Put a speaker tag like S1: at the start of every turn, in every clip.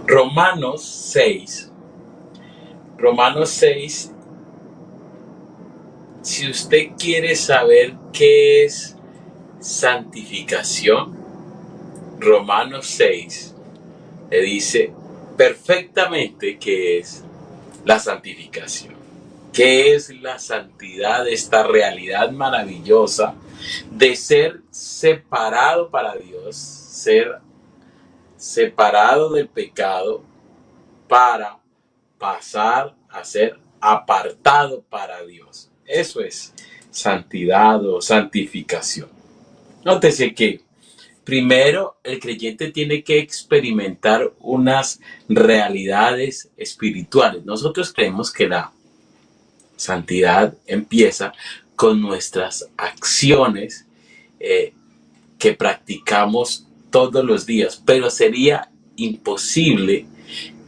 S1: Romanos 6. Romanos 6. Si usted quiere saber qué es santificación, Romanos 6 le dice perfectamente qué es la santificación. ¿Qué es la santidad? Esta realidad maravillosa de ser separado para Dios, ser separado del pecado para pasar a ser apartado para Dios. Eso es santidad o santificación. Nótese que primero el creyente tiene que experimentar unas realidades espirituales. Nosotros creemos que la santidad empieza con nuestras acciones que practicamos todos los días, pero sería imposible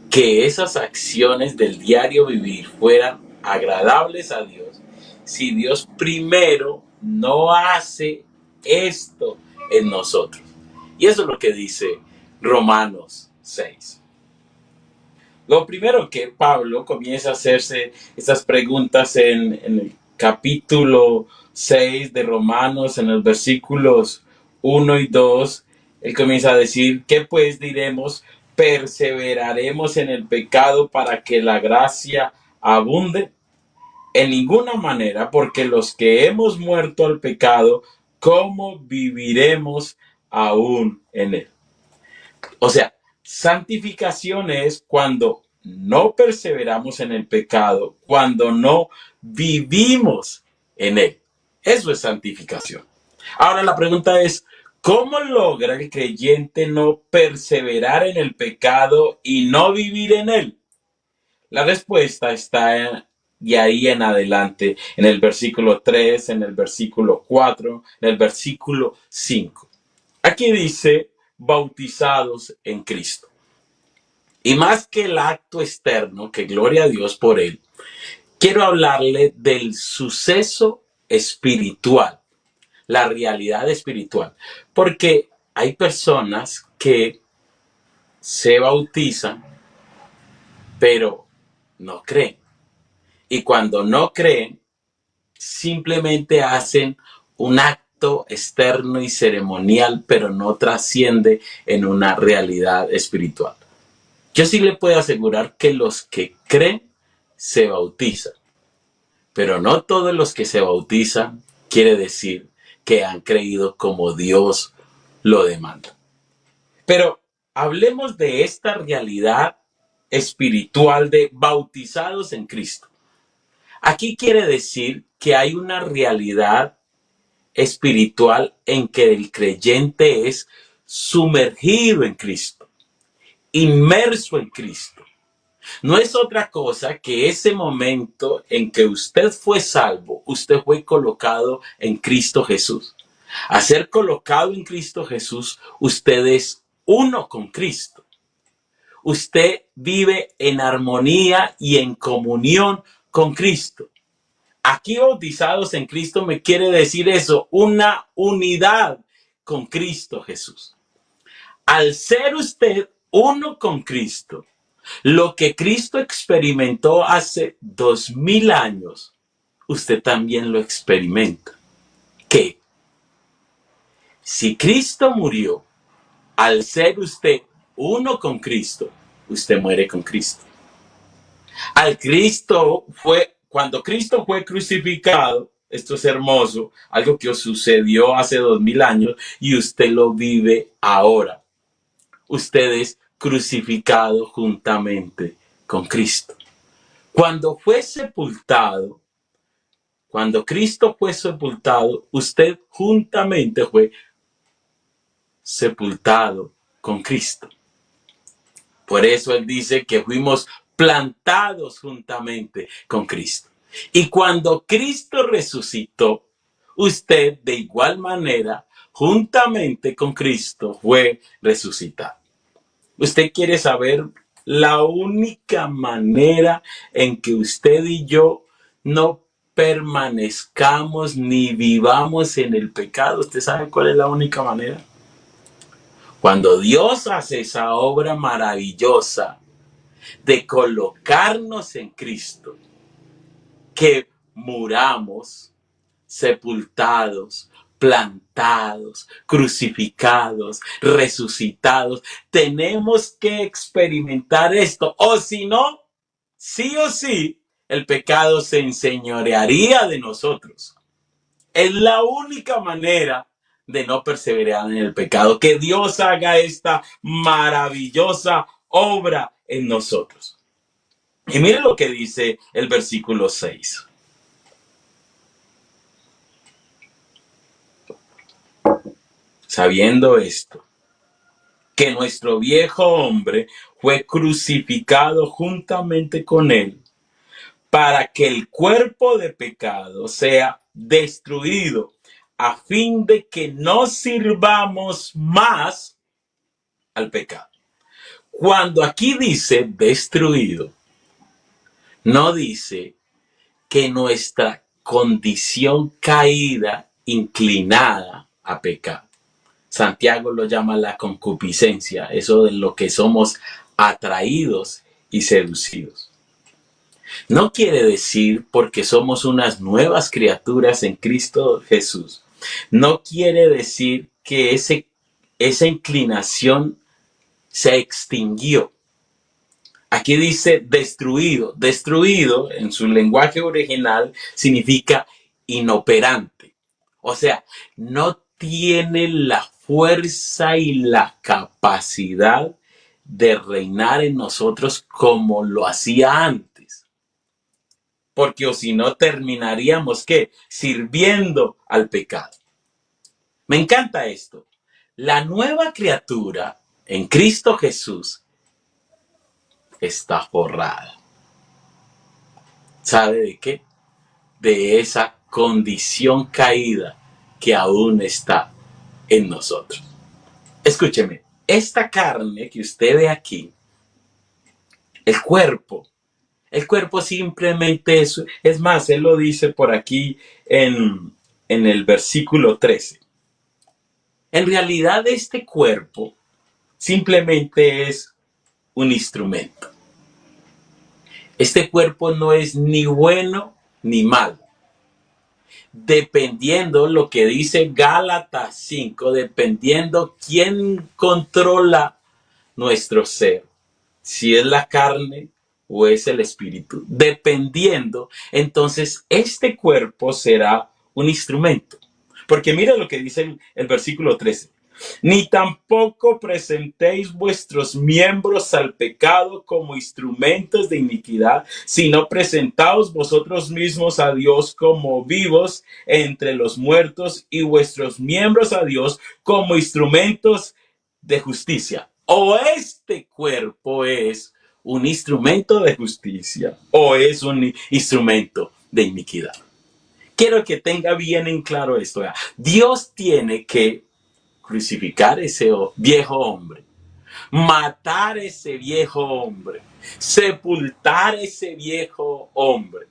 S1: que esas acciones del diario vivir fueran agradables a Dios si Dios primero no hace esto en nosotros. Y eso es lo que dice Romanos 6. Lo primero que Pablo comienza a hacerse estas preguntas en el capítulo 6 de Romanos, en los versículos 1 y 2, él comienza a decir, ¿qué pues diremos? ¿Perseveraremos en el pecado para que la gracia abunde? En ninguna manera, porque los que hemos muerto al pecado, ¿cómo viviremos aún en él? O sea, santificación es cuando no perseveramos en el pecado, cuando no vivimos en él. Eso es santificación. Ahora la pregunta es, ¿cómo logra el creyente no perseverar en el pecado y no vivir en él? La respuesta está de ahí en adelante, en el versículo 3, en el versículo 4, en el versículo 5. Aquí dice, bautizados en Cristo. Y más que el acto externo, que gloria a Dios por él, quiero hablarle del suceso espiritual, la realidad espiritual. Porque hay personas que se bautizan, pero no creen. Y cuando no creen, simplemente hacen un acto externo y ceremonial, pero no trasciende en una realidad espiritual. Yo sí le puedo asegurar que los que creen se bautizan, pero no todos los que se bautizan quiere decir que han creído como Dios lo demanda. Pero hablemos de esta realidad espiritual de bautizados en Cristo. Aquí quiere decir que hay una realidad espiritual en que el creyente es sumergido en Cristo, inmerso en Cristo. No es otra cosa que ese momento en que usted fue salvo, usted fue colocado en Cristo Jesús. A ser colocado en Cristo Jesús, usted es uno con Cristo. Usted vive en armonía y en comunión con Cristo. Aquí bautizados en Cristo me quiere decir eso, una unidad con Cristo Jesús. Al ser usted uno con Cristo, lo que Cristo experimentó hace 2000 años, usted también lo experimenta. ¿Qué? Si Cristo murió, al ser usted uno con Cristo, usted muere con Cristo. Cuando Cristo fue crucificado, esto es hermoso, algo que sucedió hace 2000 años y usted lo vive ahora. Usted es crucificado juntamente con Cristo. Cuando Cristo fue sepultado, usted juntamente fue sepultado con Cristo. Por eso él dice que fuimos plantados juntamente con Cristo. Y cuando Cristo resucitó, usted de igual manera, juntamente con Cristo, fue resucitado. ¿Usted quiere saber la única manera en que usted y yo no permanezcamos ni vivamos en el pecado? ¿Usted sabe cuál es la única manera? Cuando Dios hace esa obra maravillosa de colocarnos en Cristo, que muramos, sepultados, plantados, crucificados, resucitados, tenemos que experimentar esto, o si no, sí o sí, el pecado se enseñorearía de nosotros. Es la única manera de no perseverar en el pecado, que Dios haga esta maravillosa obra en nosotros. Y mire lo que dice el versículo 6. Sabiendo esto, que nuestro viejo hombre fue crucificado juntamente con él, para que el cuerpo de pecado sea destruido, a fin de que no sirvamos más al pecado. Cuando aquí dice destruido, no dice que nuestra condición caída, inclinada a pecar. Santiago lo llama la concupiscencia, eso de lo que somos atraídos y seducidos. No quiere decir porque somos unas nuevas criaturas en Cristo Jesús. No quiere decir que esa inclinación se extinguió. Aquí dice destruido. Destruido en su lenguaje original significa inoperante. O sea, no tiene la fuerza y la capacidad de reinar en nosotros como lo hacía antes. Porque o si no terminaríamos, ¿qué? Sirviendo al pecado. Me encanta esto. La nueva criatura en Cristo Jesús está forrada. ¿Sabe de qué? De esa condición caída que aún está en nosotros. Escúcheme, esta carne que usted ve aquí, el cuerpo simplemente es más, él lo dice por aquí en el versículo 13. En realidad este cuerpo simplemente es un instrumento. Este cuerpo no es ni bueno ni malo. Dependiendo lo que dice Gálatas 5, dependiendo quién controla nuestro ser, si es la carne o es el espíritu, dependiendo, entonces este cuerpo será un instrumento. Porque mira lo que dice el versículo 13. Ni tampoco presentéis vuestros miembros al pecado como instrumentos de iniquidad, sino presentaos vosotros mismos a Dios como vivos entre los muertos y vuestros miembros a Dios como instrumentos de justicia. O este cuerpo es un instrumento de justicia o es un instrumento de iniquidad. Quiero que tenga bien en claro esto. Dios tiene que crucificar ese viejo hombre, matar ese viejo hombre, sepultar ese viejo hombre.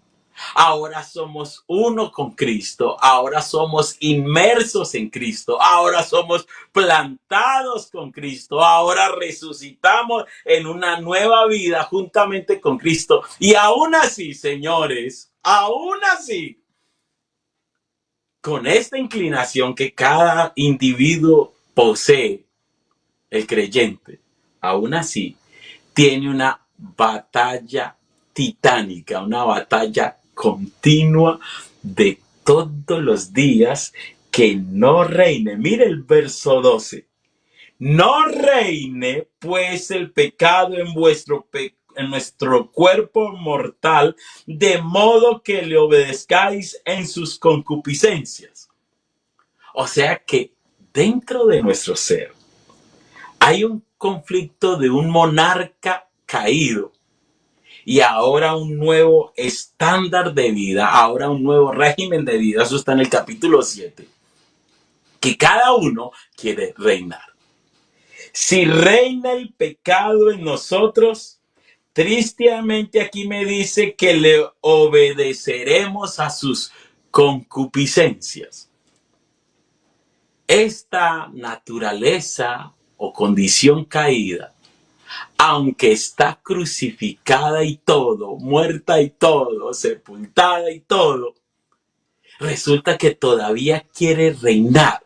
S1: Ahora somos uno con Cristo, ahora somos inmersos en Cristo, ahora somos plantados con Cristo, ahora resucitamos en una nueva vida juntamente con Cristo. Y aún así, señores, aún así, con esta inclinación que cada individuo posee, el creyente, aún así, tiene una batalla titánica, una batalla continua de todos los días que no reine. Mire el verso 12. No reine pues el pecado en nuestro cuerpo mortal, de modo que le obedezcáis en sus concupiscencias. O sea que dentro de nuestro ser hay un conflicto de un monarca caído y ahora un nuevo estándar de vida, ahora un nuevo régimen de vida. Eso está en el capítulo 7, que cada uno quiere reinar. Si reina el pecado en nosotros, tristemente aquí me dice que le obedeceremos a sus concupiscencias. Esta naturaleza o condición caída, aunque está crucificada y todo, muerta y todo, sepultada y todo, resulta que todavía quiere reinar,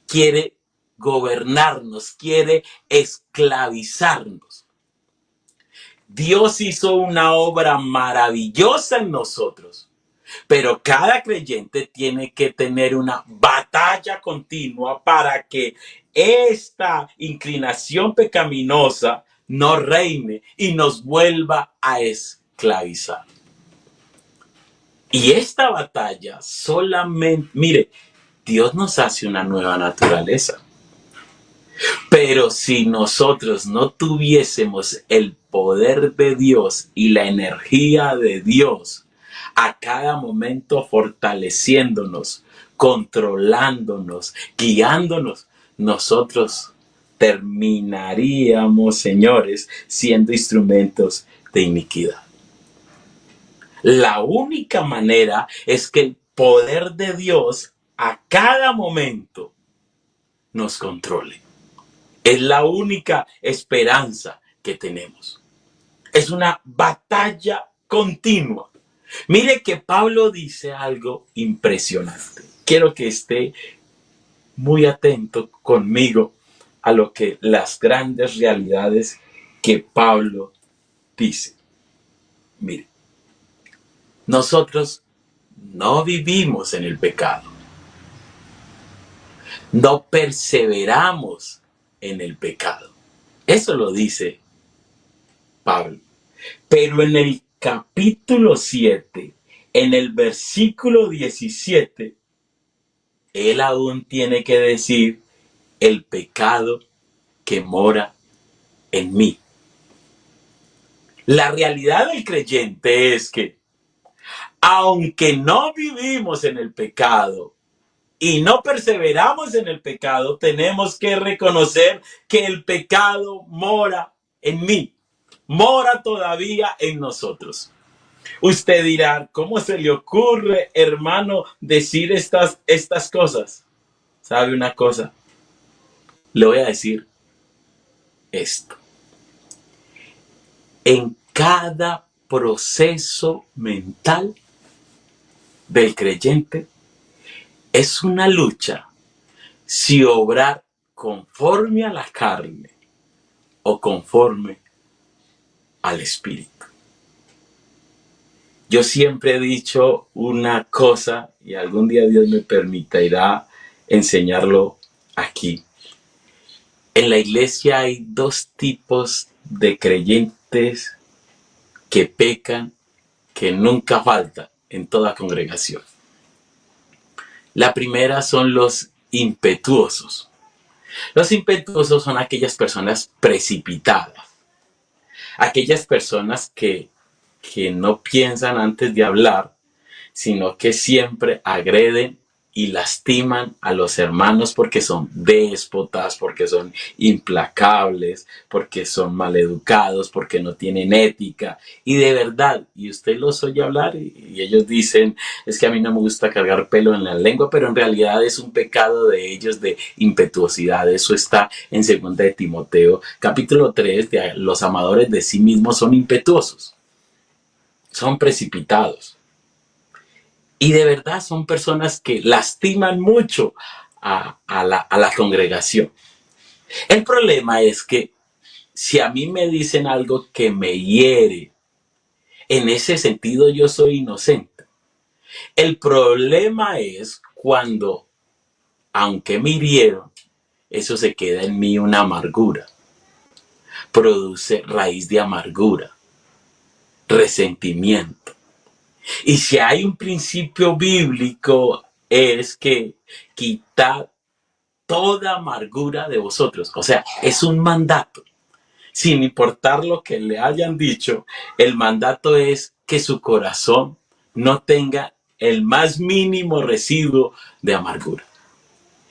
S1: quiere gobernarnos, quiere esclavizarnos. Dios hizo una obra maravillosa en nosotros, pero cada creyente tiene que tener una batalla continua para que esta inclinación pecaminosa no reine y nos vuelva a esclavizar. Y esta batalla solamente, mire, Dios nos hace una nueva naturaleza. Pero si nosotros no tuviésemos el poder de Dios y la energía de Dios a cada momento fortaleciéndonos, controlándonos, guiándonos, nosotros terminaríamos, señores, siendo instrumentos de iniquidad. La única manera es que el poder de Dios a cada momento nos controle. Es la única esperanza que tenemos. Es una batalla continua. Mire que Pablo dice algo impresionante. Quiero que esté muy atento conmigo a lo que las grandes realidades que Pablo dice. Mire, nosotros no vivimos en el pecado. No perseveramos en el pecado. Eso lo dice Pablo. Pero en el capítulo 7, en el versículo 17, él aún tiene que decir el pecado que mora en mí. La realidad del creyente es que, aunque no vivimos en el pecado y no perseveramos en el pecado, tenemos que reconocer que el pecado mora en mí, mora todavía en nosotros. Usted dirá, ¿cómo se le ocurre, hermano, decir estas cosas? ¿Sabe una cosa? Le voy a decir esto. En cada proceso mental del creyente es una lucha si obrar conforme a la carne o conforme al espíritu. Yo siempre he dicho una cosa y algún día Dios me permitirá enseñarlo aquí. En la iglesia hay dos tipos de creyentes que pecan, que nunca faltan en toda congregación. La primera son los impetuosos. Los impetuosos son aquellas personas precipitadas, aquellas personas que no piensan antes de hablar, sino que siempre agreden y lastiman a los hermanos porque son déspotas, porque son implacables, porque son maleducados, porque no tienen ética. Y de verdad, y usted los oye hablar y ellos dicen, es que a mí no me gusta cargar pelo en la lengua, pero en realidad es un pecado de ellos de impetuosidad. Eso está en 2 de Timoteo, capítulo 3, de los amadores de sí mismos son impetuosos, son precipitados. Y de verdad son personas que lastiman mucho a la congregación. El problema es que si a mí me dicen algo que me hiere, en ese sentido yo soy inocente. El problema es cuando, aunque me hirieron, eso se queda en mí una amargura. Produce raíz de amargura, resentimiento. Y si hay un principio bíblico es que quitad toda amargura de vosotros. O sea, es un mandato. Sin importar lo que le hayan dicho, el mandato es que su corazón no tenga el más mínimo residuo de amargura.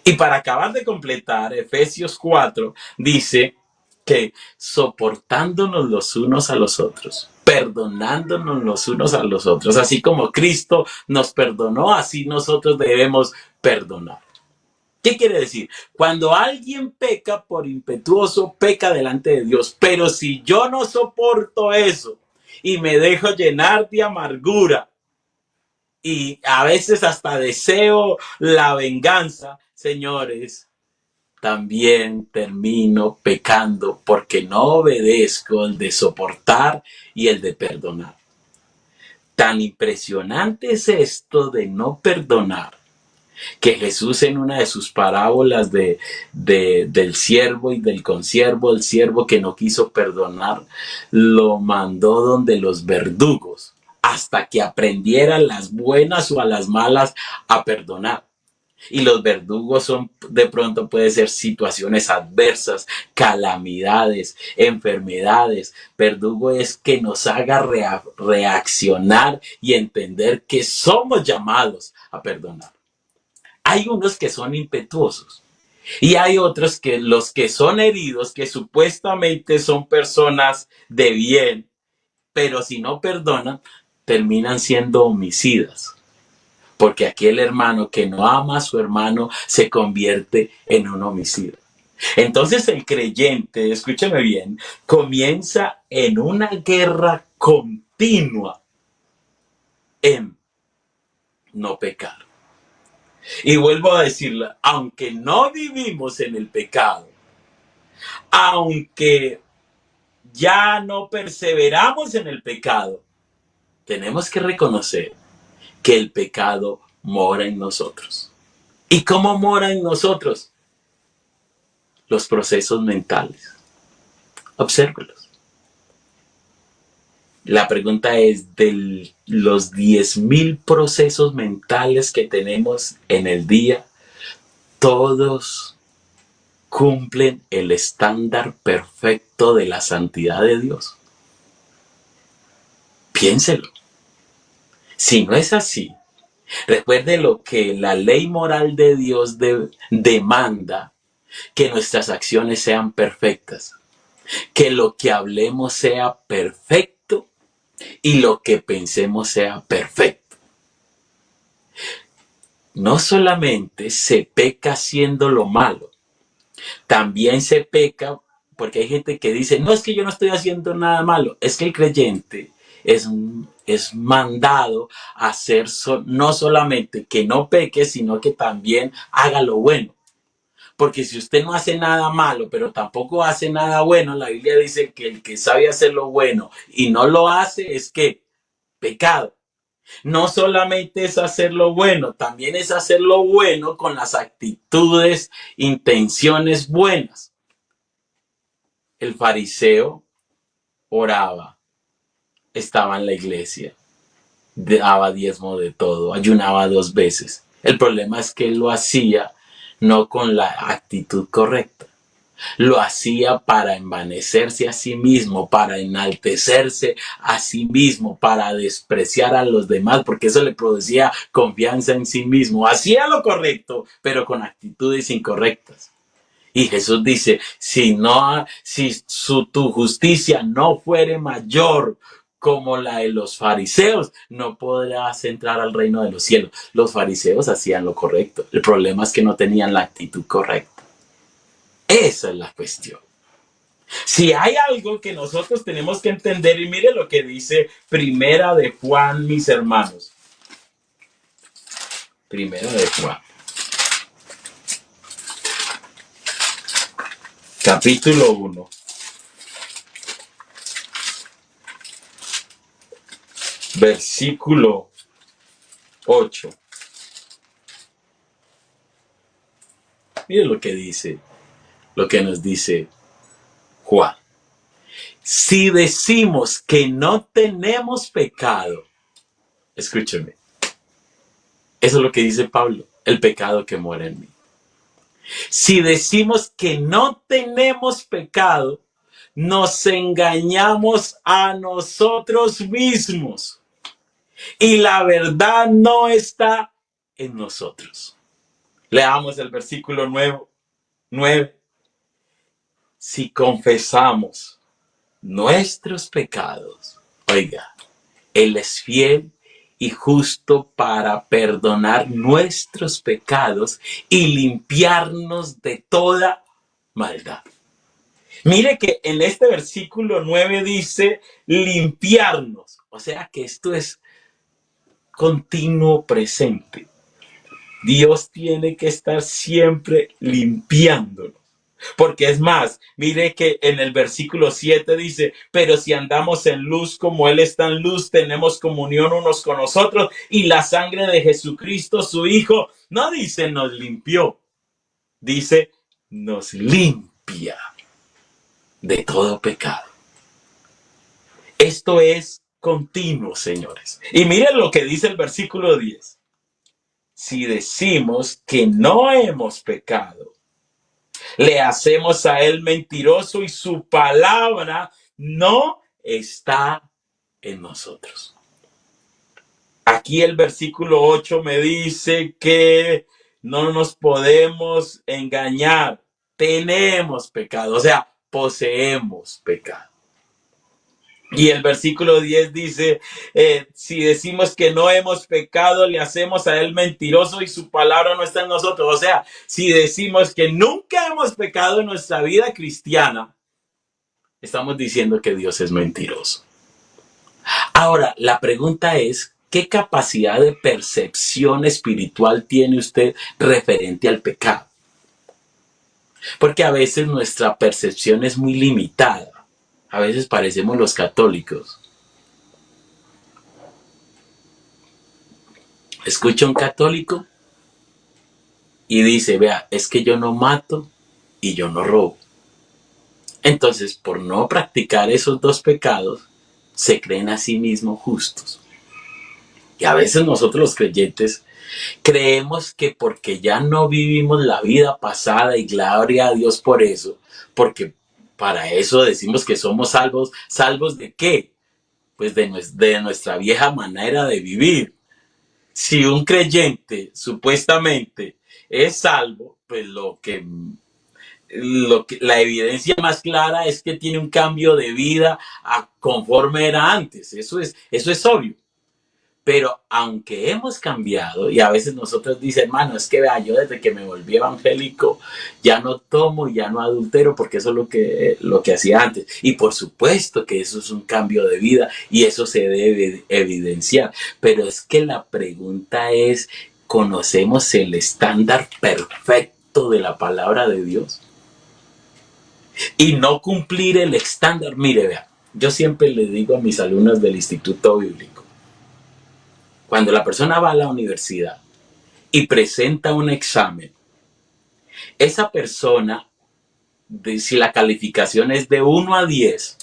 S1: Y para acabar de completar, Efesios 4 dice que soportándonos los unos a los otros, perdonándonos los unos a los otros, así como Cristo nos perdonó, así nosotros debemos perdonar. ¿Qué quiere decir? Cuando alguien peca por impetuoso, peca delante de Dios. Pero si yo no soporto eso y me dejo llenar de amargura y a veces hasta deseo la venganza, señores, también termino pecando porque no obedezco el de soportar y el de perdonar. Tan impresionante es esto de no perdonar que Jesús en una de sus parábolas del siervo y del consiervo, el siervo que no quiso perdonar, lo mandó donde los verdugos hasta que aprendiera a las buenas o a las malas a perdonar. Y los verdugos son, de pronto puede ser situaciones adversas, calamidades, enfermedades. Verdugo es que nos haga reaccionar y entender que somos llamados a perdonar. Hay unos que son impetuosos y hay otros que los que son heridos, que supuestamente son personas de bien, pero si no perdonan, terminan siendo homicidas. Porque aquel hermano que no ama a su hermano se convierte en un homicida. Entonces el creyente, escúchame bien, comienza en una guerra continua en no pecar. Y vuelvo a decirle, aunque no vivimos en el pecado, aunque ya no perseveramos en el pecado, tenemos que reconocer que el pecado mora en nosotros. ¿Y cómo mora en nosotros? Los procesos mentales. Obsérvelos. La pregunta es, de los 10,000 procesos mentales que tenemos en el día, ¿todos cumplen el estándar perfecto de la santidad de Dios? Piénselo. Si no es así, recuerde lo que la ley moral de Dios demanda, que nuestras acciones sean perfectas, que lo que hablemos sea perfecto y lo que pensemos sea perfecto. No solamente se peca haciendo lo malo, también se peca porque hay gente que dice, no, es que yo no estoy haciendo nada malo. Es que el creyente es mandado a hacer no solamente que no peque, sino que también haga lo bueno. Porque si usted no hace nada malo, pero tampoco hace nada bueno, la Biblia dice que el que sabe hacer lo bueno y no lo hace es que pecado. No solamente es hacer lo bueno, también es hacer lo bueno con las actitudes, intenciones buenas. El fariseo oraba, estaba en la iglesia, daba diezmo de todo, ayunaba 2 veces. El problema es que él lo hacía no con la actitud correcta. Lo hacía para envanecerse a sí mismo, para enaltecerse a sí mismo, para despreciar a los demás, porque eso le producía confianza en sí mismo. Hacía lo correcto, pero con actitudes incorrectas. Y Jesús dice, si tu justicia no fuere mayor como la de los fariseos, no podrás entrar al reino de los cielos. Los fariseos hacían lo correcto. El problema es que no tenían la actitud correcta. Esa es la cuestión. Si hay algo que nosotros tenemos que entender, y mire lo que dice Primera de Juan, mis hermanos. Primera de Juan. Capítulo 1. Versículo 8. Mire lo que dice, lo que nos dice Juan. Si decimos que no tenemos pecado, escúcheme, eso es lo que dice Pablo, el pecado que mora en mí. Si decimos que no tenemos pecado, nos engañamos a nosotros mismos y la verdad no está en nosotros. Leamos el versículo 9. Si confesamos nuestros pecados, oiga, Él es fiel y justo para perdonar nuestros pecados y limpiarnos de toda maldad. Mire que en este versículo 9 dice limpiarnos, o sea que esto es continuo presente. Dios tiene que estar siempre limpiándonos. Porque es más, mire que en el versículo 7 dice, pero si andamos en luz como Él está en luz, tenemos comunión unos con nosotros y la sangre de Jesucristo, su Hijo, no dice nos limpió, dice nos limpia de todo pecado. Esto es continuo, señores. Y miren lo que dice el versículo 10. Si decimos que no hemos pecado, le hacemos a Él mentiroso y su palabra no está en nosotros. Aquí el versículo 8 me dice que no nos podemos engañar. Tenemos pecado, o sea, poseemos pecado. Y el versículo 10 dice, si decimos que no hemos pecado, le hacemos a Él mentiroso y su palabra no está en nosotros. O sea, si decimos que nunca hemos pecado en nuestra vida cristiana, estamos diciendo que Dios es mentiroso. Ahora, la pregunta es, ¿qué capacidad de percepción espiritual tiene usted referente al pecado? Porque a veces nuestra percepción es muy limitada. A veces parecemos los católicos. Escucha un católico y dice, vea, es que yo no mato y yo no robo. Entonces, por no practicar esos dos pecados, se creen a sí mismos justos. Y a veces nosotros los creyentes creemos que porque ya no vivimos la vida pasada, y gloria a Dios por eso, porque para eso decimos que somos salvos. ¿Salvos de qué? Pues de nuestra vieja manera de vivir. Si un creyente supuestamente es salvo, pues la evidencia más clara es que tiene un cambio de vida a conforme era antes. Eso es obvio. Pero aunque hemos cambiado, y a veces nosotros dicen, hermano, es que vea, yo desde que me volví evangélico ya no tomo, ya no adultero, porque eso es lo que hacía antes. Y por supuesto que eso es un cambio de vida y eso se debe evidenciar. Pero es que la pregunta es, ¿conocemos el estándar perfecto de la palabra de Dios? Y no cumplir el estándar. Mire, vea, yo siempre le digo a mis alumnos del Instituto Bíblico, cuando la persona va a la universidad y presenta un examen, esa persona, si la calificación es de 1 a 10,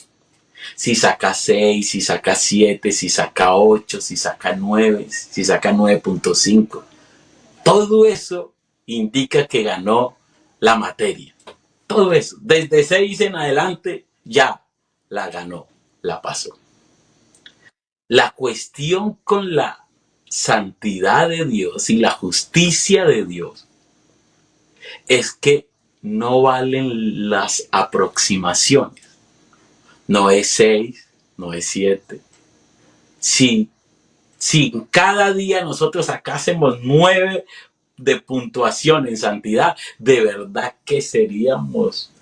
S1: si saca 6, si saca 7, si saca 8, si saca 9, si saca 9.5, todo eso indica que ganó la materia. Todo eso, desde 6 en adelante, ya la ganó, la pasó. La cuestión con la santidad de Dios y la justicia de Dios es que no valen las aproximaciones. No es 6, no es 7. Si cada día nosotros sacásemos 9 de puntuación en santidad, de verdad que seríamos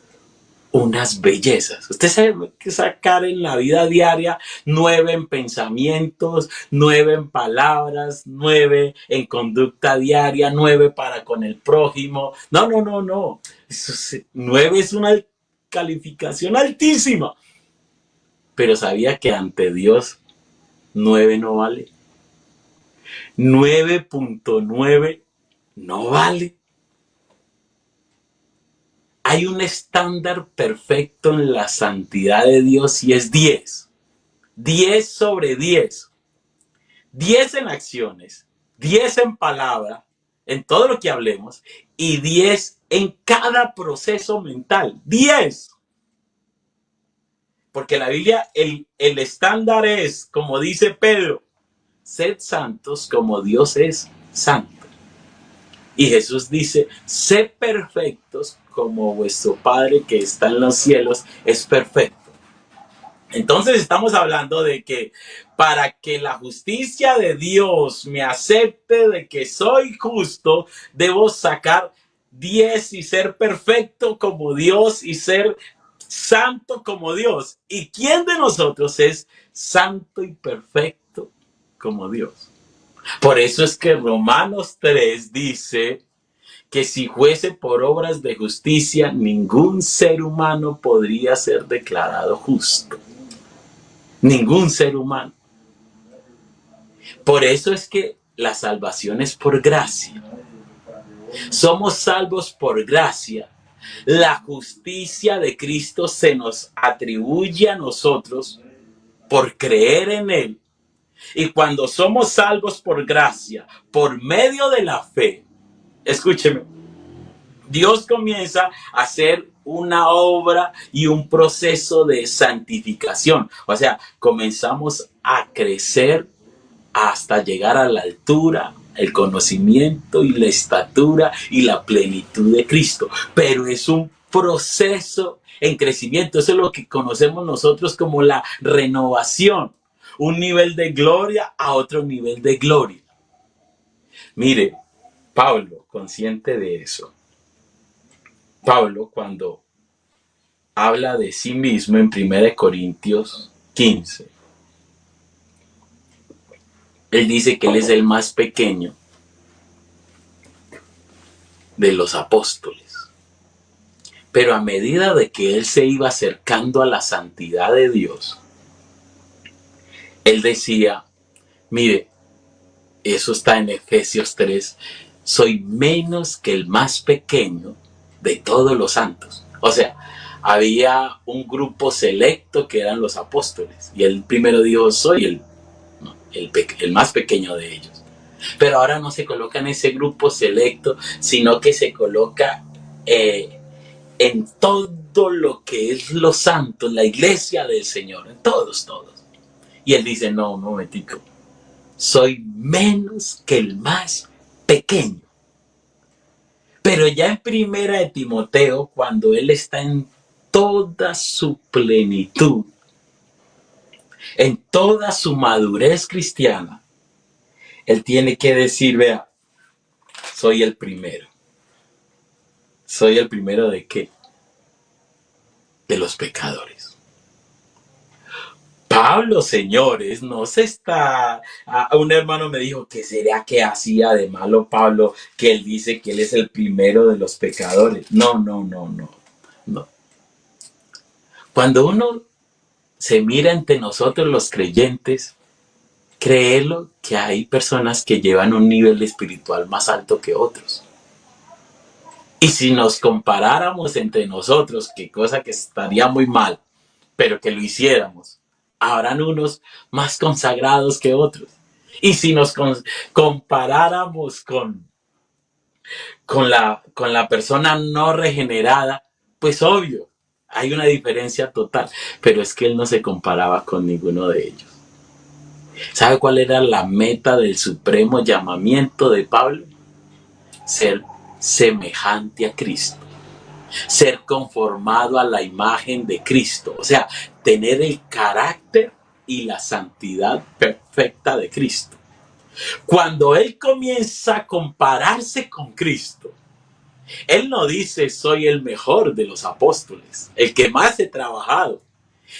S1: unas bellezas. Usted sabe que sacar en la vida diaria 9 en pensamientos, 9 en palabras, 9 en conducta diaria, 9 para con el prójimo. No. 9 es una calificación altísima. Pero sabía que ante Dios 9 no vale. 9.9 no vale. Hay un estándar perfecto en la santidad de Dios y es 10. 10 sobre 10. 10 en acciones, 10 en palabra, en todo lo que hablemos, y 10 en cada proceso mental. 10. Porque la Biblia, el estándar es, como dice Pedro, sed santos como Dios es santo. Y Jesús dice, sed perfectos como vuestro Padre que está en los cielos es perfecto. Entonces estamos hablando de que para que la justicia de Dios me acepte de que soy justo, debo sacar 10 y ser perfecto como Dios y ser santo como Dios. ¿Y quién de nosotros es santo y perfecto como Dios? Por eso es que Romanos 3 dice que si fuese por obras de justicia, ningún ser humano podría ser declarado justo. Ningún ser humano. Por eso es que la salvación es por gracia. Somos salvos por gracia. La justicia de Cristo se nos atribuye a nosotros por creer en Él. Y cuando somos salvos por gracia, por medio de la fe, escúcheme, Dios comienza a hacer una obra y un proceso de santificación. O sea, comenzamos a crecer hasta llegar a la altura, el conocimiento y la estatura y la plenitud de Cristo. Pero es un proceso en crecimiento. Eso es lo que conocemos nosotros como la renovación. Un nivel de gloria a otro nivel de gloria. Mire, Pablo, consciente de eso, Pablo, cuando habla de sí mismo en 1 Corintios 15, él dice que él es el más pequeño de los apóstoles. Pero a medida de que él se iba acercando a la santidad de Dios, él decía, mire, eso está en Efesios 3, soy menos que el más pequeño de todos los santos. O sea, había un grupo selecto que eran los apóstoles. Y él primero dijo, soy el más pequeño de ellos. Pero ahora no se coloca en ese grupo selecto, sino que se coloca en todo lo que es los santos, la iglesia del Señor, en todos. Y él dice, no, un momentico, soy menos que el más pequeño. Pero ya en primera de Timoteo, cuando él está en toda su plenitud, en toda su madurez cristiana, él tiene que decir, vea, soy el primero. ¿Soy el primero de qué? De los pecadores. Pablo, señores, no se está... Un hermano me dijo, ¿qué sería que hacía de malo Pablo que él dice que él es el primero de los pecadores? No. Cuando uno se mira entre nosotros los creyentes, créelo que hay personas que llevan un nivel espiritual más alto que otros. Y si nos comparáramos entre nosotros, qué cosa que estaría muy mal, pero que lo hiciéramos, habrán unos más consagrados que otros. Y si nos comparáramos con la persona no regenerada, pues obvio, hay una diferencia total. Pero es que él no se comparaba con ninguno de ellos. ¿Sabe cuál era la meta del supremo llamamiento de Pablo? Ser semejante a Cristo. Ser conformado a la imagen de Cristo. O sea, tener el carácter y la santidad perfecta de Cristo. Cuando él comienza a compararse con Cristo, él no dice soy el mejor de los apóstoles, el que más he trabajado.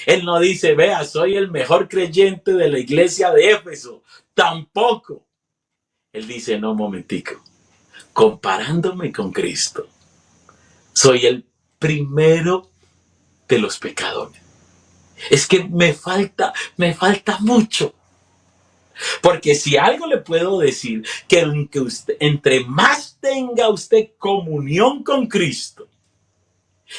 S1: Él no dice, vea, soy el mejor creyente de la iglesia de Éfeso. Tampoco. Él dice, no, momentico. Comparándome con Cristo, soy el primero de los pecadores. Es que me falta mucho. Porque si algo le puedo decir, que entre más tenga usted comunión con Cristo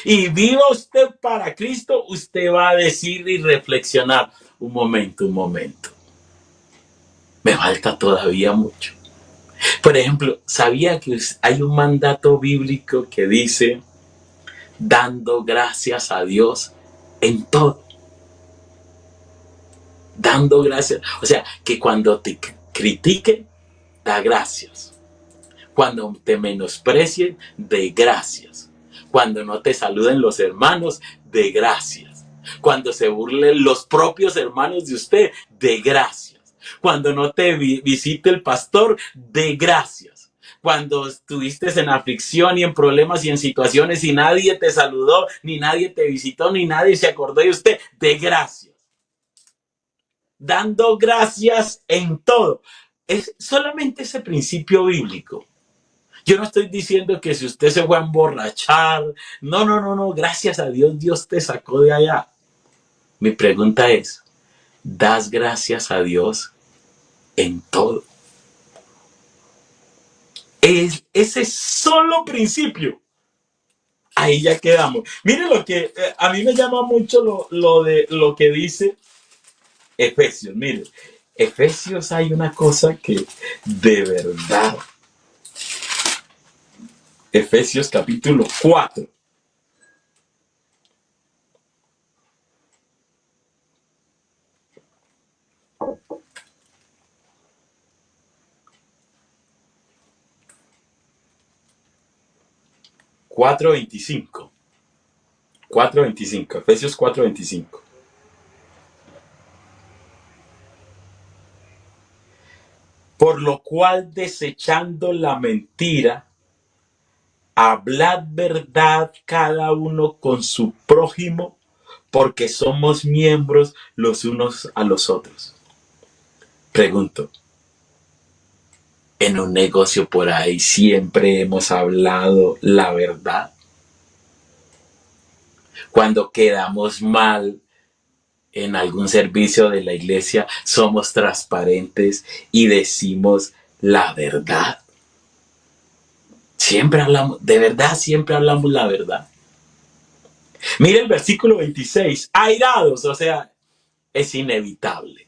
S1: y viva usted para Cristo, usted va a decir y reflexionar, un momento, me falta todavía mucho. Por ejemplo, ¿sabía que hay un mandato bíblico que dice, dando gracias a Dios en todo? Dando gracias. O sea, que cuando te critiquen, da gracias. Cuando te menosprecien, de gracias. Cuando no te saluden los hermanos, de gracias. Cuando se burlen los propios hermanos de usted, de gracias. Cuando no te visite el pastor, de gracias. Cuando estuviste en aflicción y en problemas y en situaciones y nadie te saludó, ni nadie te visitó, ni nadie se acordó de usted, de gracias. Dando gracias en todo. Es solamente ese principio bíblico. Yo no estoy diciendo que si usted se fue a emborrachar, no, gracias a Dios, Dios te sacó de allá. Mi pregunta es, ¿das gracias a Dios en todo? Es ese solo principio. Ahí ya quedamos. Mire lo que a mí me llama mucho lo que dice Efesios. Mire, Efesios hay una cosa que de verdad. Efesios capítulo 4. Efesios 4:25. Por lo cual, desechando la mentira, hablad verdad cada uno con su prójimo, porque somos miembros los unos a los otros. Pregunto, en un negocio por ahí siempre hemos hablado la verdad. Cuando quedamos mal en algún servicio de la iglesia, somos transparentes y decimos la verdad. Siempre hablamos, de verdad, siempre hablamos la verdad. Mira el versículo 26, airados, o sea, es inevitable.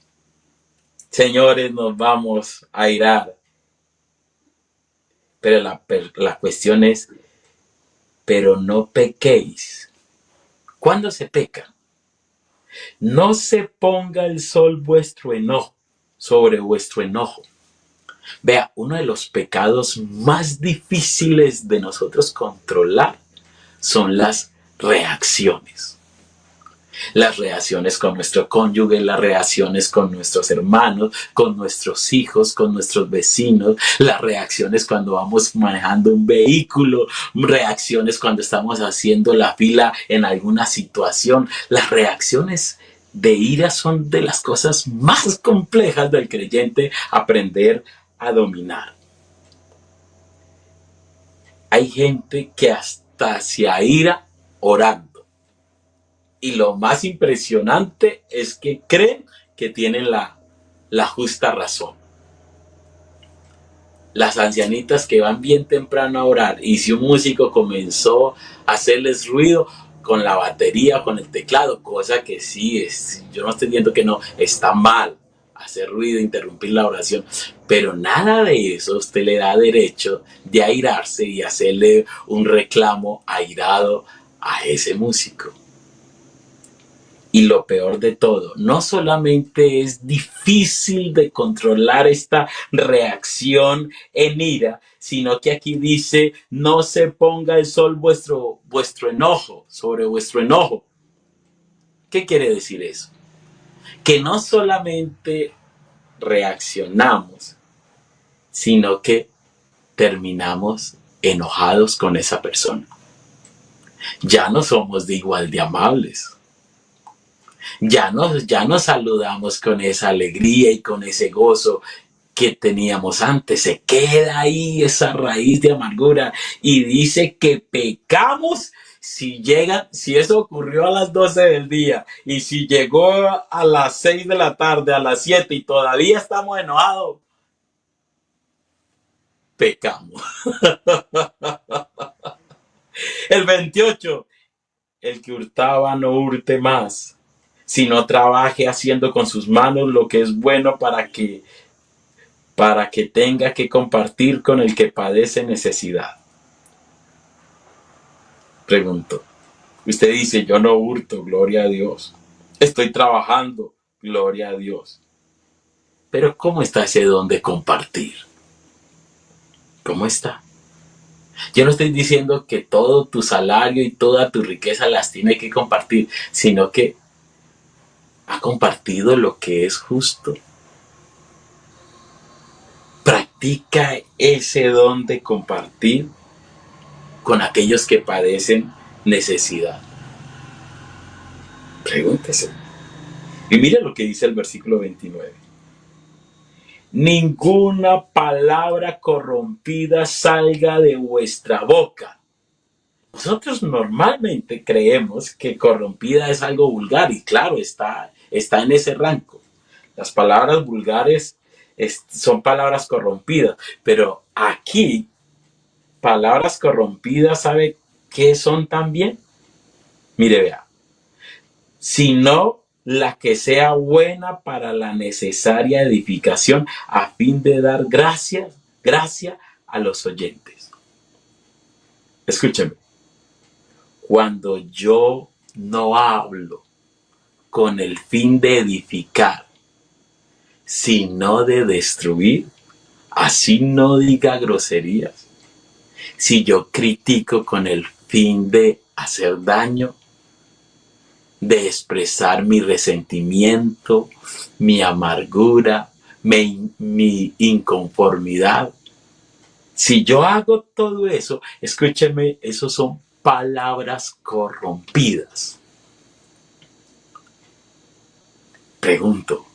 S1: Señores, nos vamos a airar. Pero la cuestión es, pero no pequéis. ¿Cuándo se peca? No se ponga el sol vuestro enojo sobre vuestro enojo. Vea, uno de los pecados más difíciles de nosotros controlar son las reacciones. Las reacciones con nuestro cónyuge, las reacciones con nuestros hermanos, con nuestros hijos, con nuestros vecinos, las reacciones cuando vamos manejando un vehículo, reacciones cuando estamos haciendo la fila en alguna situación. Las reacciones de ira son de las cosas más complejas del creyente aprender a dominar. Hay gente que hasta se aira orando. Y lo más impresionante es que creen que tienen la justa razón. Las ancianitas que van bien temprano a orar, y si un músico comenzó a hacerles ruido con la batería, con el teclado, cosa que sí es, yo no estoy diciendo que no, está mal hacer ruido, interrumpir la oración, pero nada de eso usted le da derecho de airarse y hacerle un reclamo airado a ese músico. Y lo peor de todo, no solamente es difícil de controlar esta reacción en ira, sino que aquí dice, no se ponga el sol vuestro enojo, sobre vuestro enojo. ¿Qué quiere decir eso? Que no solamente reaccionamos, sino que terminamos enojados con esa persona. Ya no somos de igual de amables. Ya nos saludamos con esa alegría y con ese gozo que teníamos antes. Se queda ahí esa raíz de amargura y dice que pecamos si eso ocurrió a las 12 del día y si llegó a las 6 de la tarde, a las 7 y todavía estamos enojados, pecamos. El 28, el que hurtaba no hurte más, sino trabaje haciendo con sus manos lo que es bueno para que tenga que compartir con el que padece necesidad. Pregunto, usted dice, yo no hurto, gloria a Dios. Estoy trabajando, gloria a Dios. Pero ¿cómo está ese don de compartir? ¿Cómo está? Yo no estoy diciendo que todo tu salario y toda tu riqueza las tiene que compartir, sino que ¿Ha compartido lo que es justo? ¿Practica ese don de compartir con aquellos que padecen necesidad? Pregúntese. Y mira lo que dice el versículo 29. Ninguna palabra corrompida salga de vuestra boca. Nosotros normalmente creemos que corrompida es algo vulgar y claro, está en ese rango. Las palabras vulgares son palabras corrompidas, pero aquí palabras corrompidas, ¿sabe qué son también? Mire, vea, sino la que sea buena para la necesaria edificación a fin de dar gracia a los oyentes. Escúcheme, cuando yo no hablo con el fin de edificar, sino de destruir, así no diga groserías. Si yo critico con el fin de hacer daño, de expresar mi resentimiento, mi amargura, mi inconformidad. Si yo hago todo eso, escúcheme, eso son palabras corrompidas. Pregunto,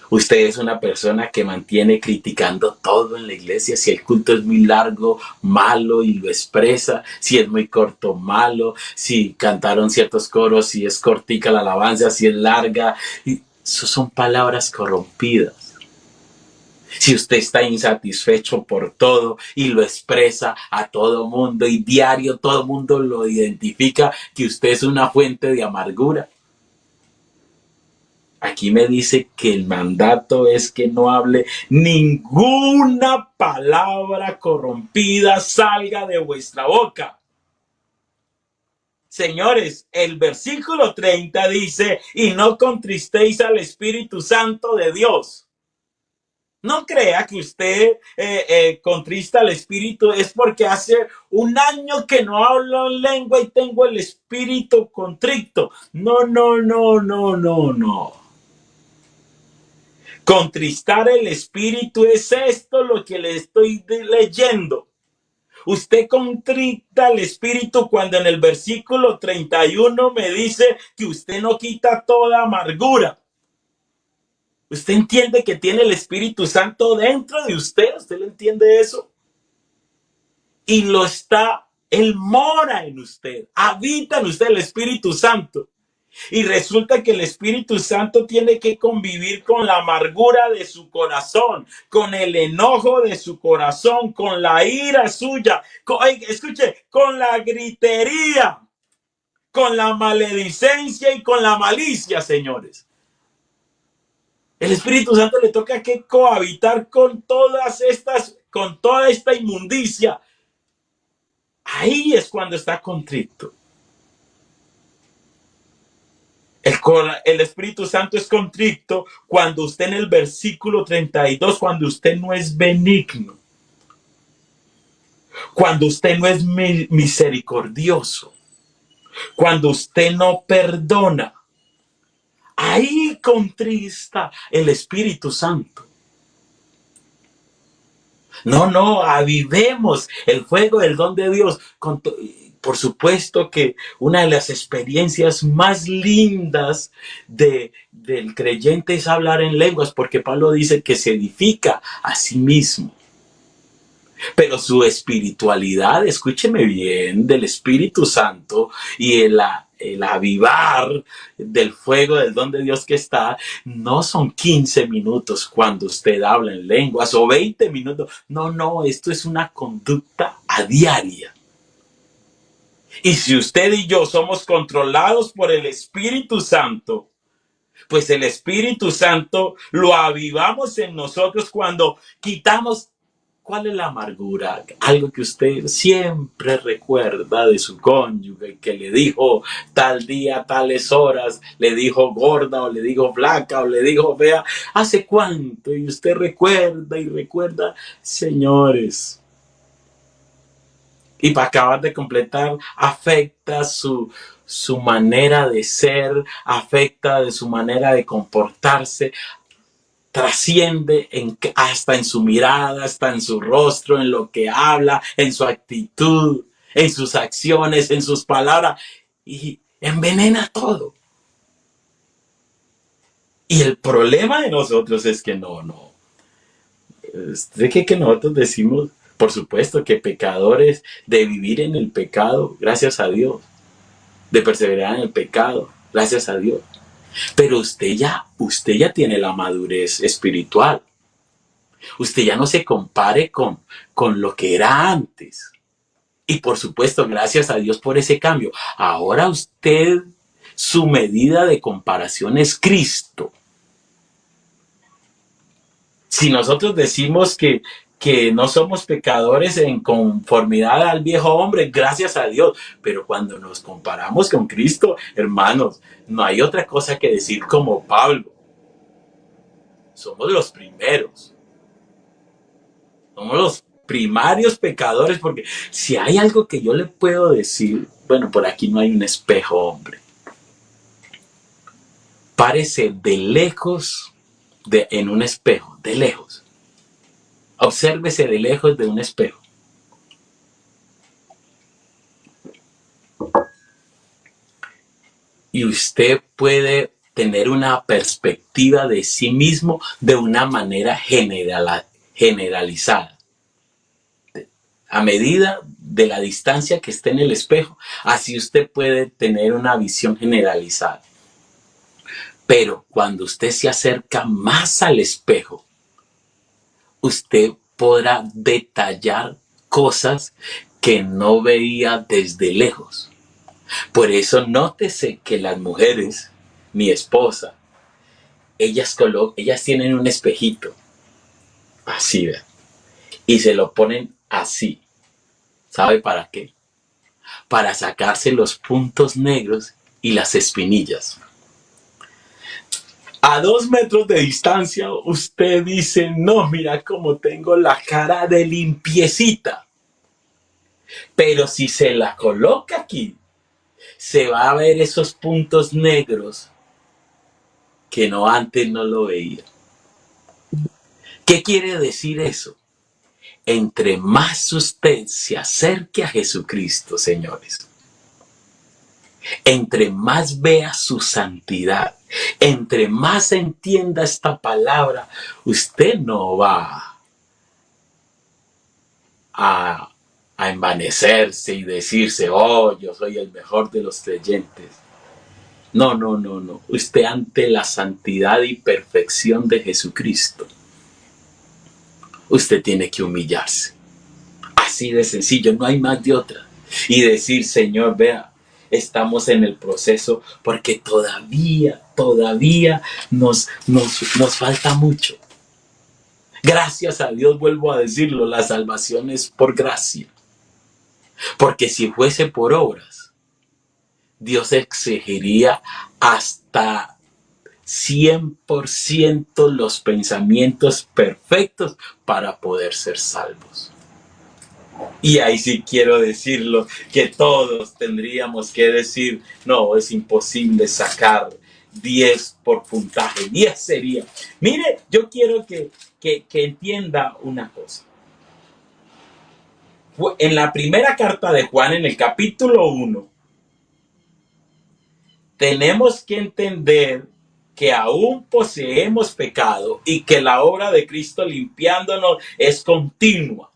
S1: ¿usted es una persona que mantiene criticando todo en la iglesia? Si el culto es muy largo, malo y lo expresa. Si es muy corto, malo. Si cantaron ciertos coros, si es cortica la alabanza, si es larga. Eso son palabras corrompidas. Si usted está insatisfecho por todo y lo expresa a todo mundo y diario todo mundo lo identifica que usted es una fuente de amargura. Aquí me dice que el mandato es que no hable ninguna palabra corrompida salga de vuestra boca. Señores, el versículo 30 dice, y no contristéis al Espíritu Santo de Dios. No crea que usted contrista al Espíritu es porque hace un año que no hablo en lengua y tengo el Espíritu contrito. No, no, no, no, no, no. Contristar el Espíritu es esto lo que le estoy leyendo. Usted contrita al Espíritu cuando en el versículo 31 me dice que usted no quita toda amargura. ¿Usted entiende que tiene el Espíritu Santo dentro de usted? ¿Usted lo entiende eso? Y él mora en usted, habita en usted el Espíritu Santo. Y resulta que el Espíritu Santo tiene que convivir con la amargura de su corazón, con el enojo de su corazón, con la ira suya, con la gritería, con la maledicencia y con la malicia, señores. El Espíritu Santo le toca que cohabitar con toda esta inmundicia. Ahí es cuando está contrito. El Espíritu Santo es contrito cuando usted en el versículo 32, cuando usted no es benigno, cuando usted no es misericordioso, cuando usted no perdona. Ahí contrista el Espíritu Santo. No, avivemos el fuego del don de Dios. Por supuesto que una de las experiencias más lindas del creyente es hablar en lenguas, porque Pablo dice que se edifica a sí mismo. Pero su espiritualidad, escúcheme bien, del Espíritu Santo y el avivar del fuego del don de Dios que está, no son 15 minutos cuando usted habla en lenguas o 20 minutos. No, esto es una conducta a diaria. Y si usted y yo somos controlados por el Espíritu Santo, pues el Espíritu Santo lo avivamos en nosotros cuando quitamos. ¿Cuál es la amargura? Algo que usted siempre recuerda de su cónyuge, que le dijo tal día, tales horas, le dijo gorda o le dijo flaca o le dijo fea. ¿Hace cuánto? Y usted recuerda y recuerda, señores. Y para acabar de completar, afecta su su manera de ser, afecta de su manera de comportarse, trasciende hasta en su mirada, hasta en su rostro, en lo que habla, en su actitud, en sus acciones, en sus palabras, y envenena todo. Y el problema de nosotros es que no. ¿De que nosotros decimos, por supuesto, que pecadores, de vivir en el pecado, gracias a Dios, de perseverar en el pecado, gracias a Dios? Pero usted ya tiene la madurez espiritual. Usted ya no se compare con lo que era antes. Y por supuesto, gracias a Dios por ese cambio. Ahora usted, su medida de comparación es Cristo. Si nosotros decimos que no somos pecadores en conformidad al viejo hombre, gracias a Dios. Pero cuando nos comparamos con Cristo, hermanos, no hay otra cosa que decir como Pablo. Somos los primeros. Somos los primarios pecadores, porque si hay algo que yo le puedo decir, bueno, por aquí no hay un espejo, hombre. Párese de lejos en un espejo, de lejos. Obsérvese de lejos de un espejo. Y usted puede tener una perspectiva de sí mismo de una manera generalizada. A medida de la distancia que esté en el espejo, así usted puede tener una visión generalizada. Pero cuando usted se acerca más al espejo, usted podrá detallar cosas que no veía desde lejos. Por eso nótese que las mujeres, mi esposa, ellas tienen un espejito, así, ¿verdad? Y se lo ponen así. ¿Sabe para qué? Para sacarse los puntos negros y las espinillas. A 2 metros de distancia usted dice, no, mira cómo tengo la cara de limpiecita. Pero si se la coloca aquí, se va a ver esos puntos negros que antes no lo veía. ¿Qué quiere decir eso? Entre más usted se acerque a Jesucristo, señores, entre más vea su santidad, entre más entienda esta palabra, usted no va a envanecerse y decirse, oh, yo soy el mejor de los creyentes. No. Usted, ante la santidad y perfección de Jesucristo, usted tiene que humillarse. Así de sencillo, no hay más de otra. Y decir, Señor, vea, estamos en el proceso porque todavía nos falta mucho. Gracias a Dios, vuelvo a decirlo, la salvación es por gracia. Porque si fuese por obras, Dios exigiría hasta 100% los pensamientos perfectos para poder ser salvos. Y ahí sí quiero decirlo, que todos tendríamos que decir, no, es imposible sacar 10 por puntaje, 10 sería. Mire, yo quiero que entienda una cosa. En la primera carta de Juan, en el capítulo 1, tenemos que entender que aún poseemos pecado y que la obra de Cristo limpiándonos es continua.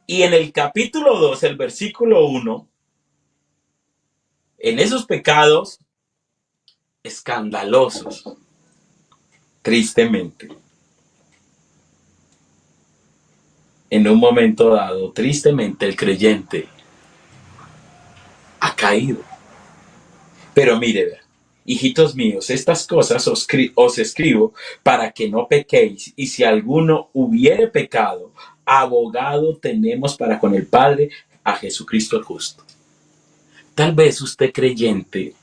S1: Y en el capítulo 2, el versículo 1, en esos pecados escandalosos, tristemente, en un momento dado, tristemente el creyente ha caído. Pero mire, hijitos míos, estas cosas os escribo para que no pequéis, y si alguno hubiere pecado, abogado tenemos para con el Padre, a Jesucristo el justo. Tal vez usted, creyente,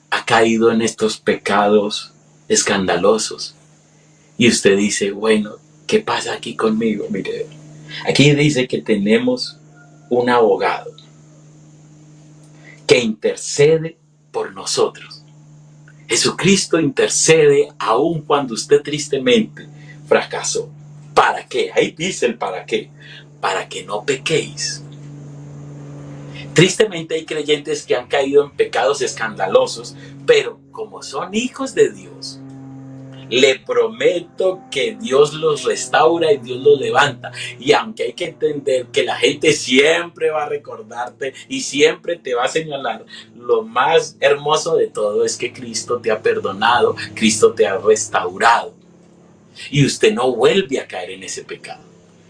S1: ha caído en estos pecados escandalosos y usted dice, bueno, ¿qué pasa aquí conmigo? Mire, aquí dice que tenemos un abogado. que intercede por nosotros. Jesucristo intercede aun cuando usted tristemente fracasó. ¿Para qué? Ahí dice el para qué. Para que no pequéis. Tristemente hay creyentes que han caído en pecados escandalosos, pero como son hijos de Dios, le prometo que Dios los restaura y Dios los levanta. Y aunque hay que entender que la gente siempre va a recordarte y siempre te va a señalar, lo más hermoso de todo es que Cristo te ha perdonado, Cristo te ha restaurado. Y usted no vuelve a caer en ese pecado.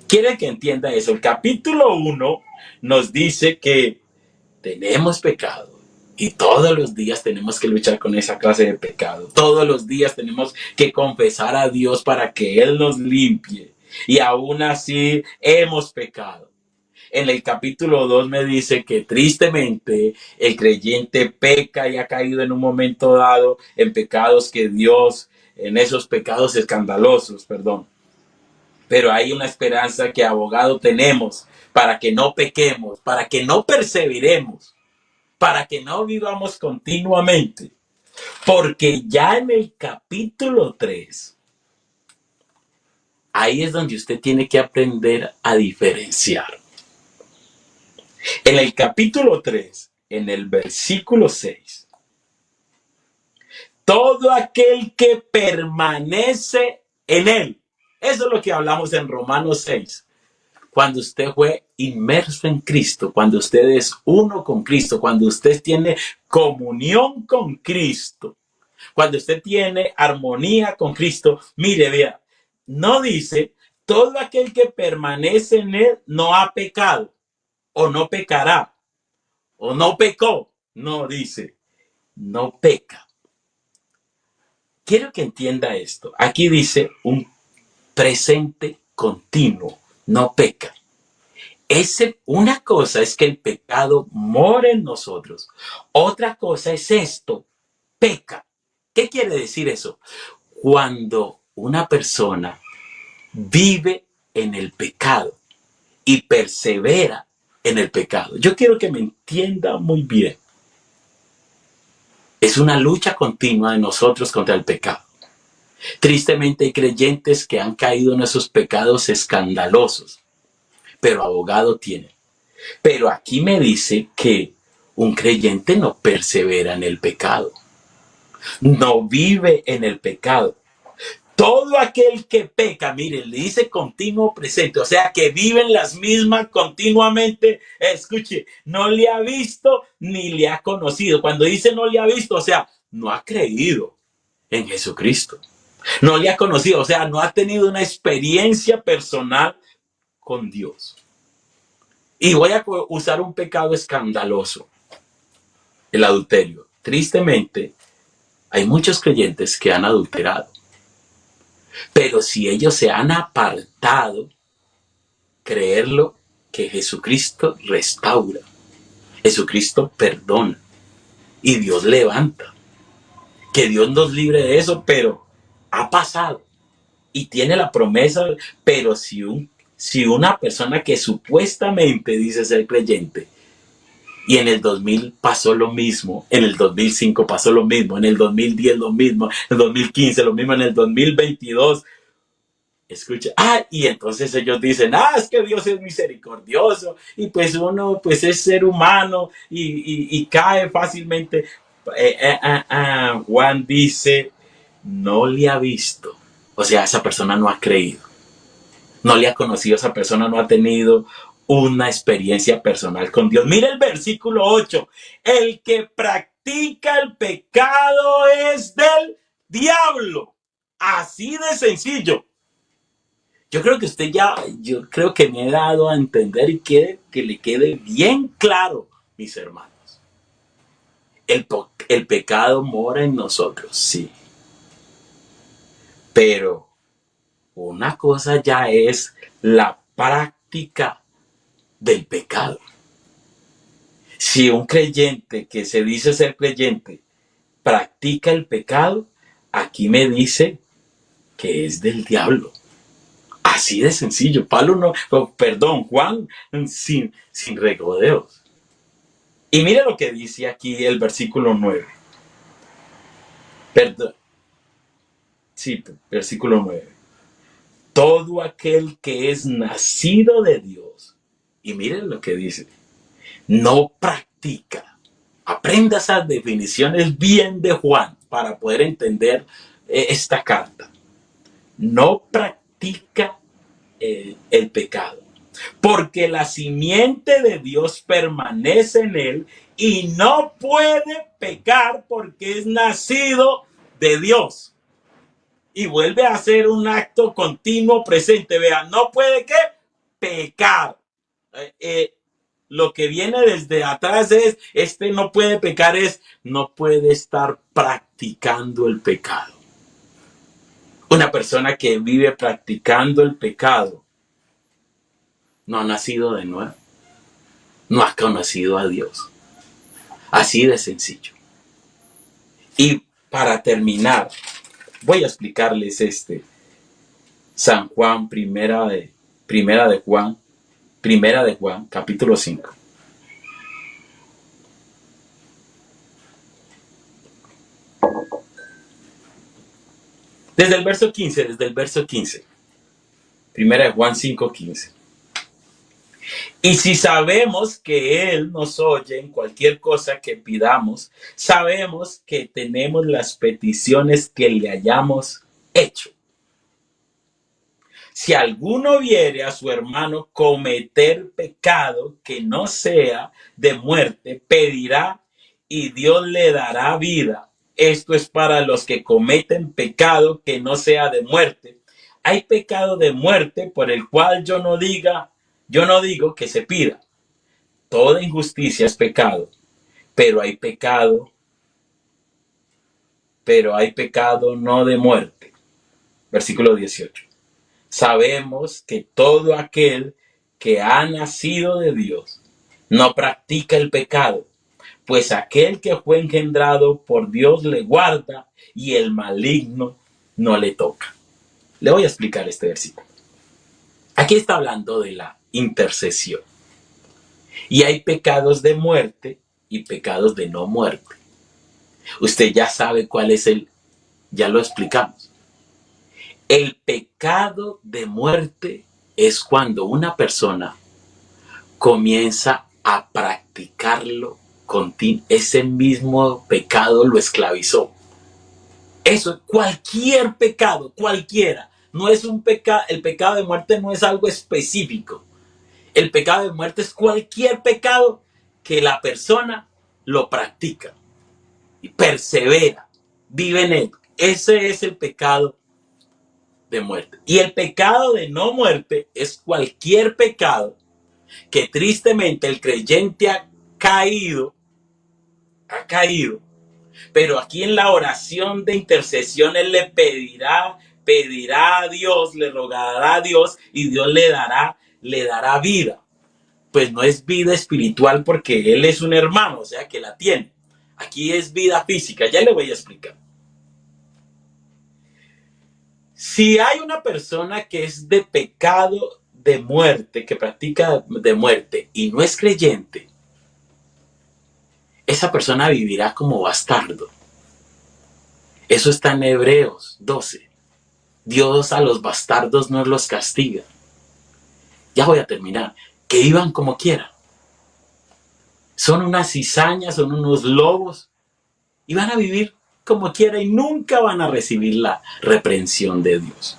S1: Quiere que entienda eso. El capítulo 1 nos dice que tenemos pecado y todos los días tenemos que luchar con esa clase de pecado. Todos los días tenemos que confesar a Dios para que Él nos limpie. Y aún así hemos pecado. En el capítulo 2 me dice que tristemente el creyente peca y ha caído en un momento dado en pecados que Dios, en esos pecados escandalosos, perdón. Pero hay una esperanza que abogado tenemos para que no pequemos, para que no perseveremos, para que no vivamos continuamente. Porque ya en el capítulo 3, ahí es donde usted tiene que aprender a diferenciar. En el capítulo 3, en el versículo 6, todo aquel que permanece en él. Eso es lo que hablamos en Romanos 6. Cuando usted fue inmerso en Cristo, cuando usted es uno con Cristo, cuando usted tiene comunión con Cristo, cuando usted tiene armonía con Cristo, mire, vea, no dice, todo aquel que permanece en él no ha pecado, o no pecará, o no pecó. No dice, no peca. Quiero que entienda esto. Aquí dice un presente continuo, no peca. Una cosa es que el pecado mora en nosotros. Otra cosa es esto, peca. ¿Qué quiere decir eso? Cuando una persona vive en el pecado y persevera en el pecado. Yo quiero que me entienda muy bien. Es una lucha continua de nosotros contra el pecado. Tristemente hay creyentes que han caído en esos pecados escandalosos, pero abogado tienen. Pero aquí me dice que un creyente no persevera en el pecado, no vive en el pecado. Todo aquel que peca, mire, le dice continuo presente, o sea, que viven las mismas continuamente. Escuche, no le ha visto ni le ha conocido. Cuando dice no le ha visto, o sea, no ha creído en Jesucristo. No le ha conocido, o sea, no ha tenido una experiencia personal con Dios. Y voy a usar un pecado escandaloso, el adulterio. Tristemente, hay muchos creyentes que han adulterado. Pero si ellos se han apartado, creerlo que Jesucristo restaura, Jesucristo perdona y Dios levanta. Que Dios nos libre de eso, pero ha pasado y tiene la promesa. Pero si una persona que supuestamente dice ser creyente y en el 2000 pasó lo mismo, en el 2005 pasó lo mismo, en el 2010 lo mismo, en el 2015 lo mismo, en el 2022... Escucha, y entonces ellos dicen, es que Dios es misericordioso y pues uno pues es ser humano y cae fácilmente. Juan dice, no le ha visto, o sea, esa persona no ha creído, no le ha conocido, esa persona no ha tenido una experiencia personal con Dios. Mira el versículo 8, el que practica el pecado es del diablo, así de sencillo. Yo creo que yo creo que me he dado a entender y quiere que le quede bien claro, mis hermanos. El pecado mora en nosotros, sí. Pero una cosa ya es la práctica del pecado. Si un creyente que se dice ser creyente practica el pecado, aquí me dice que es del diablo. Así de sencillo. Juan sin regodeos. Y mire lo que dice aquí el versículo 9. Perdón, sí, versículo 9. Todo aquel que es nacido de Dios. Y miren lo que dice. No practica. Aprenda esas definiciones bien de Juan para poder entender esta carta. No practica el pecado, porque la simiente de Dios permanece en él y no puede pecar porque es nacido de Dios. Y vuelve a hacer un acto continuo presente. Vean, no puede ¿qué? Pecar. Lo que viene desde atrás es, no puede pecar, es no puede estar practicando el pecado. Una persona que vive practicando el pecado no ha nacido de nuevo, no ha conocido a Dios. Así de sencillo. Y para terminar, voy a explicarles San Juan, primera de Juan, capítulo 5. Desde el verso 15. Primera de Juan 5:15. Y si sabemos que Él nos oye en cualquier cosa que pidamos, sabemos que tenemos las peticiones que le hayamos hecho. Si alguno viere a su hermano cometer pecado que no sea de muerte, pedirá y Dios le dará vida. Esto es para los que cometen pecado que no sea de muerte. Hay pecado de muerte por el cual yo no digo que se pida. Toda injusticia es pecado, pero hay pecado no de muerte. Versículo 18. Sabemos que todo aquel que ha nacido de Dios no practica el pecado, pues aquel que fue engendrado por Dios le guarda y el maligno no le toca. Le voy a explicar este versículo. Aquí está hablando de la intercesión. Y hay pecados de muerte y pecados de no muerte. Usted ya sabe cuál es ya lo explicamos. El pecado de muerte es cuando una persona comienza a practicarlo continuo. Ese mismo pecado lo esclavizó. Eso, cualquier pecado, cualquiera. No es un pecado, el pecado de muerte no es algo específico. El pecado de muerte es cualquier pecado que la persona lo practica y persevera, vive en él. Ese es el pecado de muerte. Y el pecado de no muerte es cualquier pecado que tristemente el creyente ha caído, pero aquí en la oración de intercesión él le pedirá a Dios, le rogará a Dios y Dios le dará vida. Pues no es vida espiritual porque él es un hermano, o sea que la tiene. Aquí es vida física, ya le voy a explicar. Si hay una persona que es de pecado de muerte, que practica de muerte y no es creyente, esa persona vivirá como bastardo. Eso está en Hebreos 12. Dios a los bastardos no los castiga. Ya voy a terminar. Que vivan como quieran. Son unas cizañas, son unos lobos y van a vivir como quieran y nunca van a recibir la reprensión de Dios.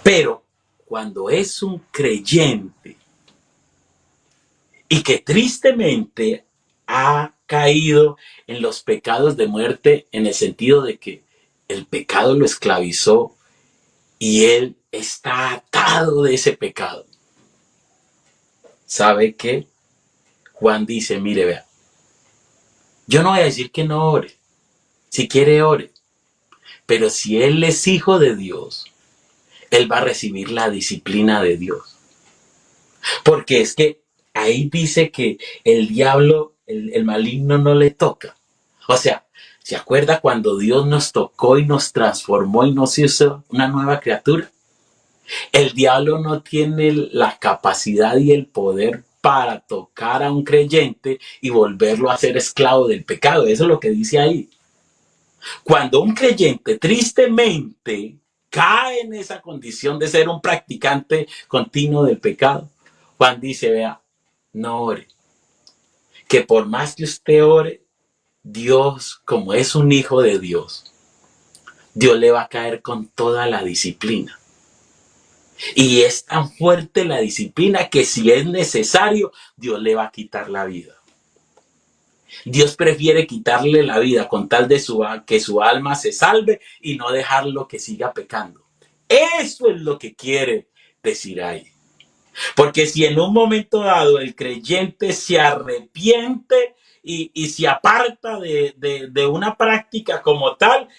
S1: Pero cuando es un creyente y que tristemente ha caído en los pecados de muerte en el sentido de que el pecado lo esclavizó y él está atado de ese pecado. ¿Sabe qué? Juan dice, mire, vea, yo no voy a decir que no ore, si quiere ore, pero si él es hijo de Dios, él va a recibir la disciplina de Dios. Porque es que ahí dice que el diablo, el maligno no le toca. O sea, ¿se acuerda cuando Dios nos tocó y nos transformó y nos hizo una nueva criatura? El diablo no tiene la capacidad y el poder para tocar a un creyente y volverlo a ser esclavo del pecado. Eso es lo que dice ahí. Cuando un creyente tristemente cae en esa condición de ser un practicante continuo del pecado, Juan dice, vea, no ore. Que por más que usted ore, Dios, como es un hijo de Dios, Dios le va a caer con toda la disciplina. Y es tan fuerte la disciplina que si es necesario, Dios le va a quitar la vida. Dios prefiere quitarle la vida con tal de que su alma se salve y no dejarlo que siga pecando. Eso es lo que quiere decir ahí. Porque si en un momento dado el creyente se arrepiente y se aparta de una práctica como tal,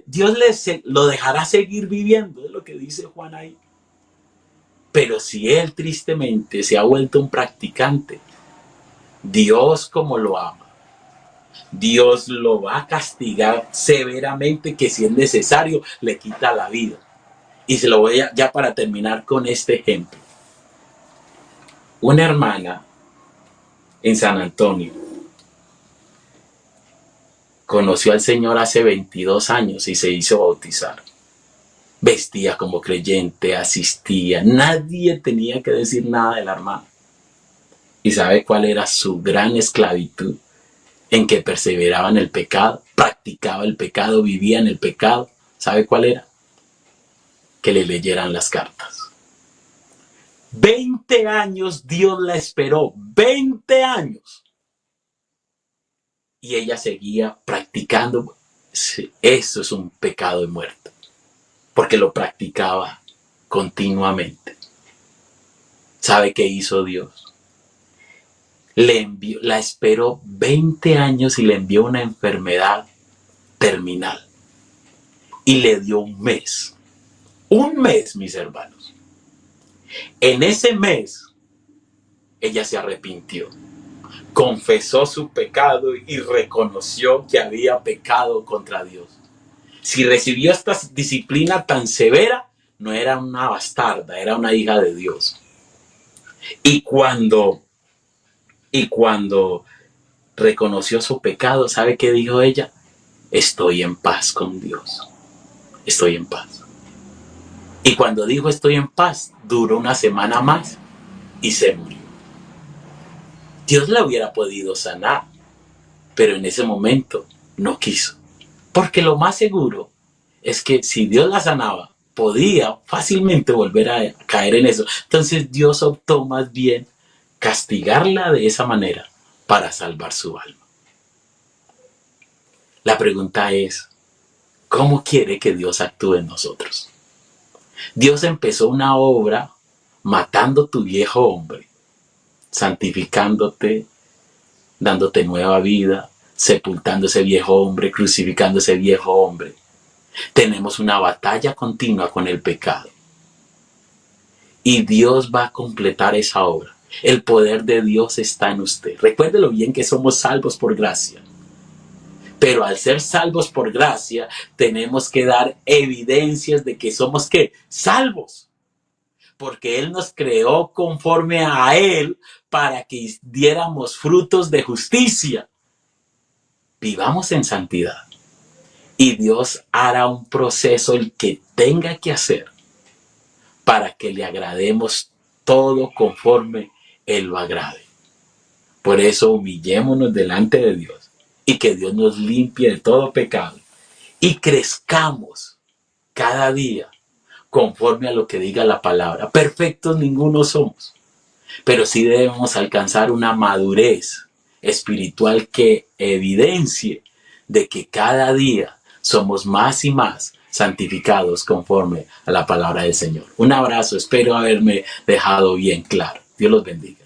S1: Dios lo dejará seguir viviendo, es lo que dice Juan ahí. Pero si él tristemente se ha vuelto un practicante, Dios como lo ama, Dios lo va a castigar severamente, que si es necesario le quita la vida. Y se lo voy a, ya para terminar con este ejemplo. Una hermana en San Antonio conoció al Señor hace 22 años y se hizo bautizar. Vestía como creyente, asistía, nadie tenía que decir nada de la hermana. ¿Y sabe cuál era su gran esclavitud? En que perseveraba en el pecado, practicaba el pecado, vivía en el pecado. ¿Sabe cuál era? Que le leyeran las cartas. 20 años Dios la esperó, 20 años. Y ella seguía practicando. Eso es un pecado de muerte, porque lo practicaba continuamente. ¿Sabe qué hizo Dios? La esperó 20 años y le envió una enfermedad terminal. Y le dio un mes. Un mes, mis hermanos. En ese mes, ella se arrepintió. Confesó su pecado y reconoció que había pecado contra Dios. Si recibió esta disciplina tan severa, no era una bastarda, era una hija de Dios. Y cuando reconoció su pecado, ¿sabe qué dijo ella? Estoy en paz con Dios. Estoy en paz. Y cuando dijo estoy en paz, duró una semana más y se murió. Dios la hubiera podido sanar, pero en ese momento no quiso. Porque lo más seguro es que si Dios la sanaba, podía fácilmente volver a caer en eso. Entonces Dios optó más bien castigarla de esa manera para salvar su alma. La pregunta es, ¿cómo quiere que Dios actúe en nosotros? Dios empezó una obra matando tu viejo hombre, santificándote, dándote nueva vida, sepultando ese viejo hombre, crucificando ese viejo hombre. Tenemos una batalla continua con el pecado. Y Dios va a completar esa obra. El poder de Dios está en usted. Recuérdelo bien que somos salvos por gracia. Pero al ser salvos por gracia, tenemos que dar evidencias de que somos ¿qué? Salvos. Porque Él nos creó conforme a Él para que diéramos frutos de justicia. Vivamos en santidad. Y Dios hará un proceso el que tenga que hacer para que le agrademos todo conforme Él lo agrade. Por eso humillémonos delante de Dios y que Dios nos limpie de todo pecado y crezcamos cada día conforme a lo que diga la palabra. Perfectos ninguno somos, pero sí debemos alcanzar una madurez espiritual que evidencie de que cada día somos más y más santificados conforme a la palabra del Señor. Un abrazo, espero haberme dejado bien claro. Dios los bendiga.